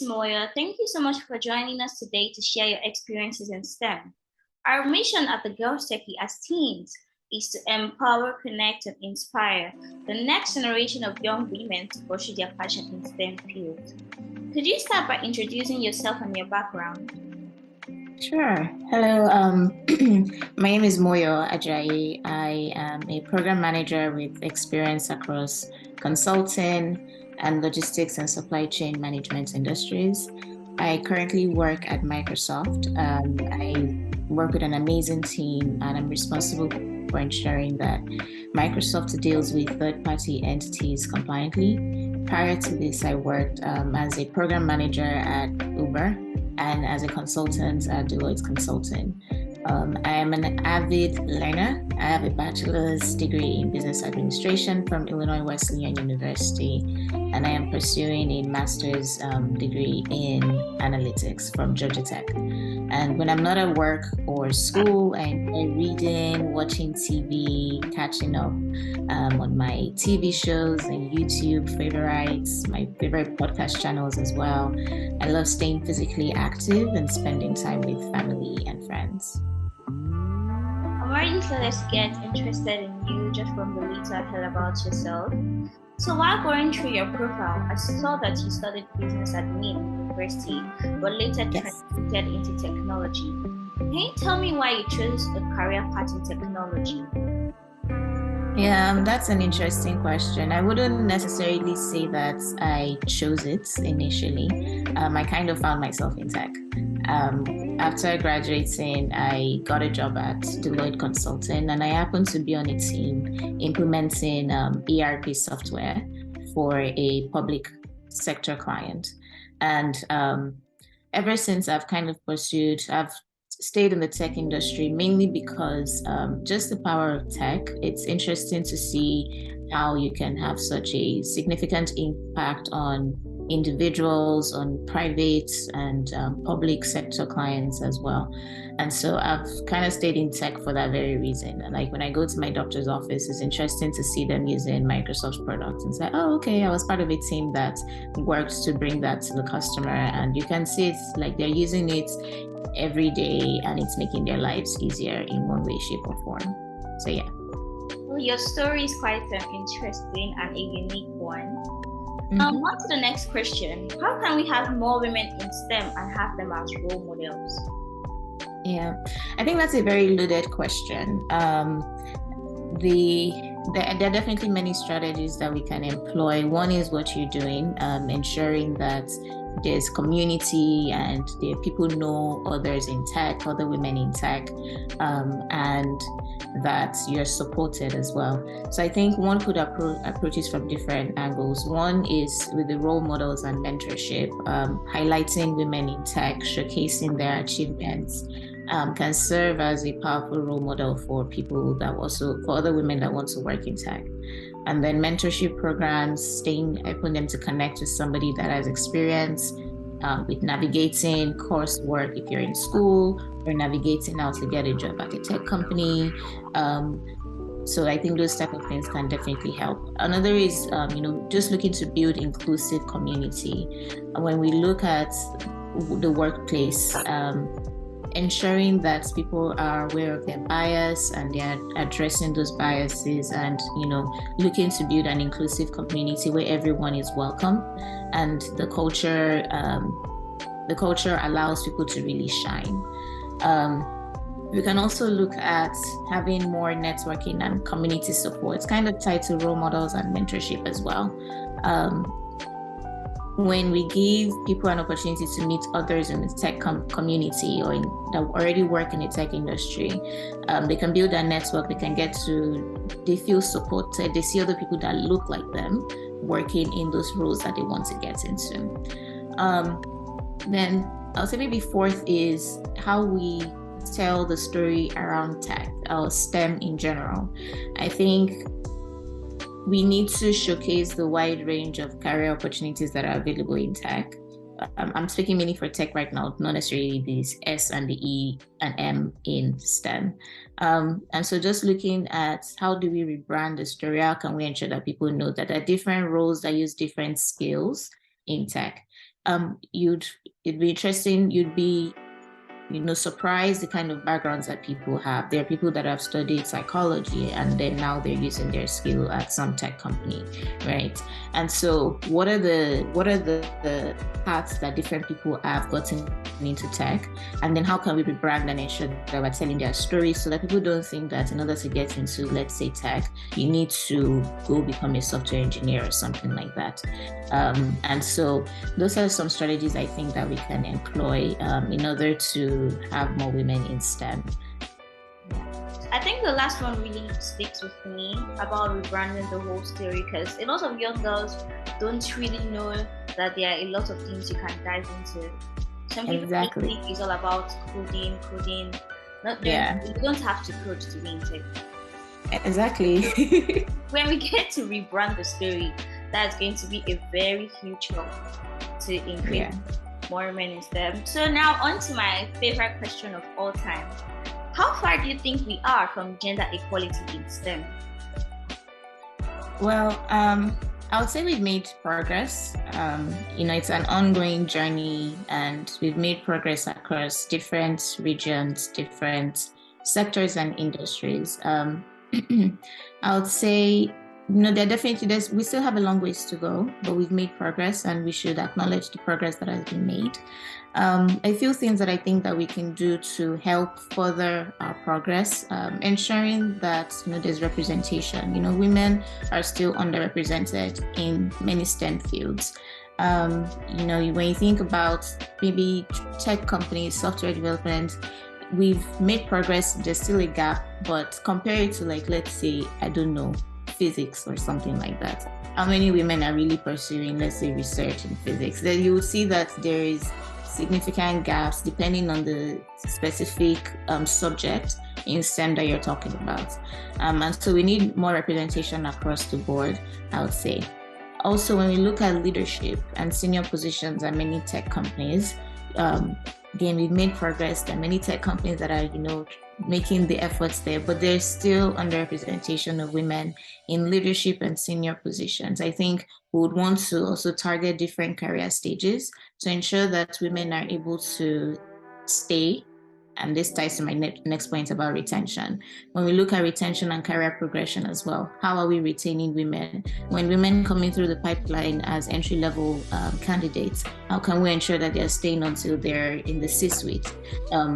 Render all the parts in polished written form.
Ms. Moyo, thank you so much for joining us today to share your experiences in STEM. Our mission at the Girls Techie as teens is to empower, connect, and inspire the next generation of young women to pursue their passion in STEM fields. Could you start by introducing yourself and your background? Sure. Hello. My name is Moyo Ajayi. I am a program manager with experience across consulting and logistics and supply chain management industries. I currently work at Microsoft. I work with an amazing team, and I'm responsible for ensuring that Microsoft deals with third-party entities compliantly. Prior to this, I worked as a program manager at Uber and as a consultant at Deloitte Consulting. I am an avid learner. I have a bachelor's degree in business administration from Illinois Wesleyan University, and I am pursuing a master's degree in analytics from Georgia Tech. And when I'm not at work or school, I enjoy reading, watching TV, catching up on my TV shows and YouTube favorites, my favorite podcast channels as well. I love staying physically active and spending time with family and friends. I'm already started to get interested in you just from the little I heard about yourself. So while going through your profile, I saw that you studied business admin at university, but later transited into technology. Can you tell me why you chose a career path in technology? Yeah, that's an interesting question. I wouldn't necessarily say that I chose it initially. I kind of found myself in tech. After graduating, I got a job at Deloitte Consulting, and I happened to be on a team implementing ERP software for a public sector client. And ever since I've kind of I've stayed in the tech industry mainly because just the power of tech. It's interesting to see how you can have such a significant impact on individuals, on private and public sector clients as well. And so I've kind of stayed in tech for that very reason. And like when I go to my doctor's office, it's interesting to see them using Microsoft products and say, oh, okay, I was part of a team that worked to bring that to the customer. And you can see it's like they're using it every day and it's making their lives easier in one way, shape, or form. So yeah. Well, your story is quite interesting and a unique one. On to the next question. How can we have more women in STEM and have them as role models? Yeah, I think that's a very loaded question. There are definitely many strategies that we can employ. One is what you're doing, ensuring that there's community and there people know others in tech, other women in tech, and that you're supported as well. So I think one could approach it from different angles. One is with the role models and mentorship, highlighting women in tech, showcasing their achievements, can serve as a powerful role model for people that for other women that want to work in tech. And then mentorship programs, helping them to connect with somebody that has experience with navigating coursework if you're in school or navigating how to get a job at a tech company. So I think those type of things can definitely help. Another is, just looking to build inclusive community. When we look at the workplace, ensuring that people are aware of their bias and they're addressing those biases and, looking to build an inclusive community where everyone is welcome and the culture allows people to really shine. We can also look at having more networking and community support. It's kind of tied to role models and mentorship as well. When we give people an opportunity to meet others in the tech community or that already work in the tech industry, they can build a network, they feel supported, they see other people that look like them working in those roles that they want to get into. Then I'll say maybe fourth is how we tell the story around tech or STEM in general. I think we need to showcase the wide range of career opportunities that are available in tech. I'm speaking mainly for tech right now, not necessarily these S and the E and M in STEM. And so just looking at how do we rebrand the story, how can we ensure that people know that there are different roles that use different skills in tech. it'd be interesting. You'd be surprised the kind of backgrounds that people have. There are people that have studied psychology and then now they're using their skill at some tech company, right? And so what are the paths that different people have gotten into tech? And then how can we rebrand and ensure that we're telling their stories so that people don't think that in order to get into, let's say, tech, you need to go become a software engineer or something like that. And so those are some strategies I think that we can employ in order to have more women in STEM. I think the last one really sticks with me about rebranding the whole story, because a lot of young girls don't really know that there are a lot of things you can dive into. Some people think it's all about coding. You don't have to code to be in tech. Exactly. When we get to rebrand the story, that's going to be a very huge help to increase more women in STEM. So now on to my favorite question of all time. How far do you think we are from gender equality in STEM? Well, I would say we've made progress. It's an ongoing journey, and we've made progress across different regions, different sectors and industries. I would say we still have a long ways to go, but we've made progress and we should acknowledge the progress that has been made. A few things that I think that we can do to help further our progress, ensuring that there's representation. Women are still underrepresented in many STEM fields. When you think about maybe tech companies, software development, we've made progress. There's still a gap, but compare it to, like, let's say, I don't know, physics or something like that. How many women are really pursuing, let's say, research in physics? Then you will see that there is significant gaps depending on the specific subject in STEM that you're talking about. And so we need more representation across the board, I would say. Also, when we look at leadership and senior positions at many tech companies, again, we've made progress. There are many tech companies that are, making the efforts there, but there's still underrepresentation of women in leadership and senior positions. I think we would want to also target different career stages to ensure that women are able to stay. And this ties to my next point about retention. When we look at retention and career progression as well, how are we retaining women? When women coming through the pipeline as entry-level candidates, how can we ensure that they're staying until they're in the C-suite,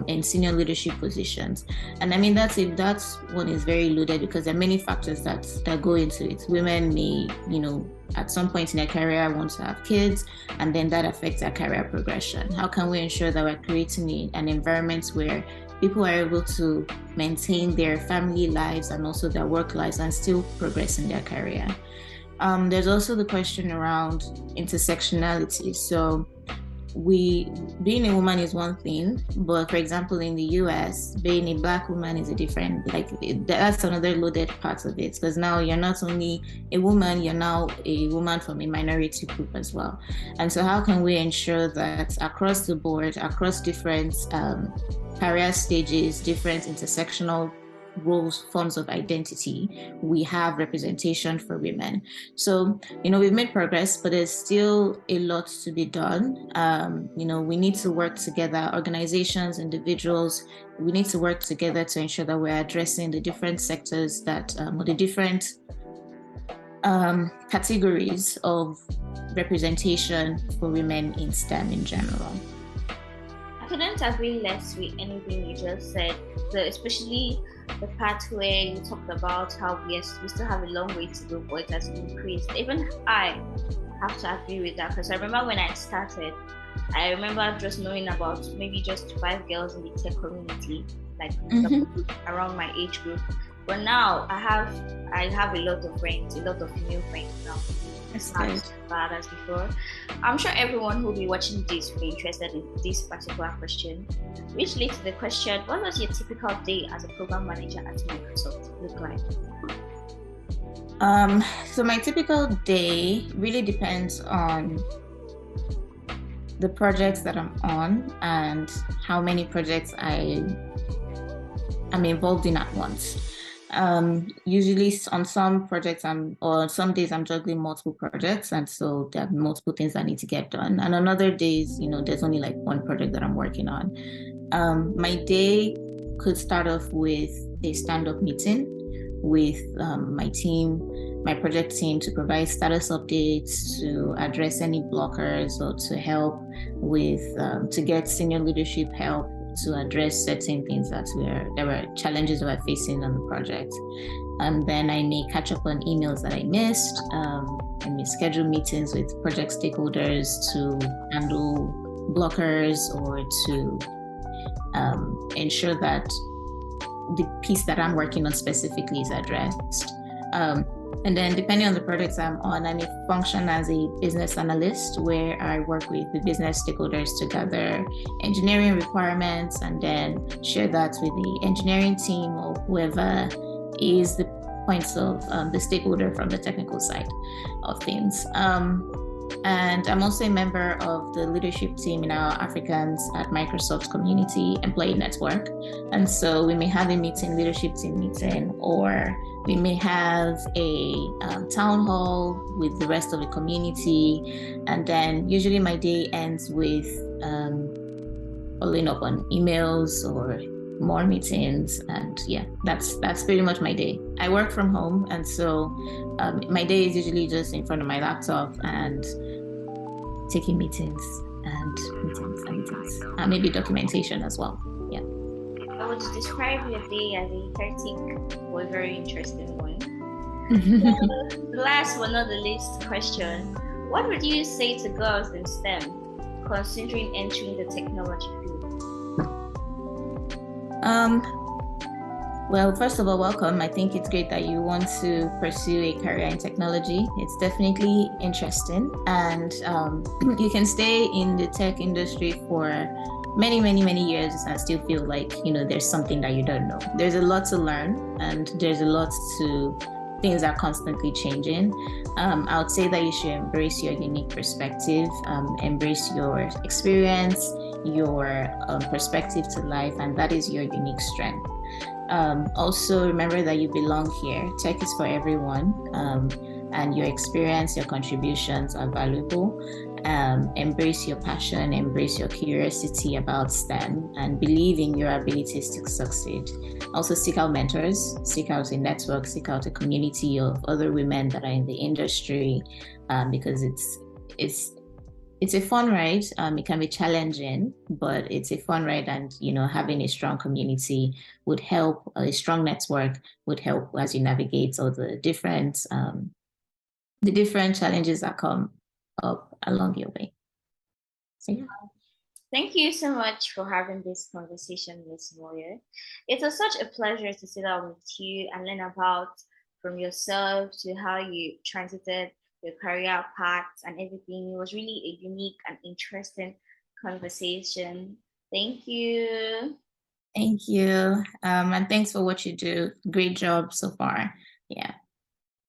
in senior leadership positions? And I mean, that one is very loaded because there are many factors that go into it. Women may, at some point in their career want to have kids, and then that affects their career progression. How can we ensure that we're creating an environment where people are able to maintain their family lives and also their work lives and still progress in their career? There's also the question around intersectionality. So being a woman is one thing, but for example, in the US, being a Black woman is a different, that's another loaded part of it, because now you're not only a woman, you're now a woman from a minority group as well. And so how can we ensure that across the board, across different career stages, different intersectional roles, forms of identity, we have representation for women? So, we've made progress, but there's still a lot to be done. We need to work together, organizations, individuals, we need to work together to ensure that we're addressing the different sectors or the different categories of representation for women in STEM in general. I couldn't agree less with anything you just said, especially the part where you talked about how we still have a long way to go, but it has increased. Even I have to agree with that, because I remember when I started, I remember just knowing about maybe just 5 girls in the tech community, around my age group. But now I have a lot of friends, a lot of new friends now. It's not as bad as before. I'm sure everyone who will be watching this will be interested in this particular question, which leads to the question: what does your typical day as a program manager at Microsoft look like? So my typical day really depends on the projects that I'm on and how many projects I am involved in at once. Usually on some projects or some days I'm juggling multiple projects, and so there are multiple things that need to get done. And on other days, there's only like one project that I'm working on. My day could start off with a stand-up meeting with my team, my project team, to provide status updates, to address any blockers, or to help with to get senior leadership help to address certain things that there were challenges we were facing on the project. And then I may catch up on emails that I missed. I may schedule meetings with project stakeholders to handle blockers or to ensure that the piece that I'm working on specifically is addressed. And then depending on the projects I'm on, I may function as a business analyst, where I work with the business stakeholders to gather engineering requirements and then share that with the engineering team or whoever is the points of the stakeholder from the technical side of things. And I'm also a member of the leadership team in our Africans at Microsoft Community Employee Network. And so we may have a leadership team meeting, or we may have a town hall with the rest of the community. And then usually my day ends with following up on emails or more meetings. And yeah, that's pretty much my day. I work from home, and so my day is usually just in front of my laptop and taking meetings and maybe documentation as well. Yeah. I would describe your day as a hectic or very interesting one. Last but not the least question, what would you say to girls in STEM considering entering the technology field? Well, first of all, welcome. I think it's great that you want to pursue a career in technology. It's definitely interesting, and you can stay in the tech industry for many, many, many years and still feel like, there's something that you don't know. There's a lot to learn, and there's a lot to things are constantly changing. I would say that you should embrace your unique perspective, embrace your experience, your perspective to life, and that is your unique strength. Also, remember that you belong here. Tech is for everyone, and your experience, your contributions are valuable. Embrace your passion, embrace your curiosity about STEM, and believe in your abilities to succeed. Also, seek out mentors, seek out a network, seek out a community of other women that are in the industry, because it's a fun ride. It can be challenging, but it's a fun ride, and having a strong community would help. A strong network would help as you navigate all the different challenges that come up along your way. So yeah. Thank you so much for having this conversation, Ms. Moyo. It was such a pleasure to sit down with you and learn about from yourself to how you transited your career paths and everything. It was really a unique and interesting conversation. Thank you. Thank you. And thanks for what you do. Great job so far. Yeah.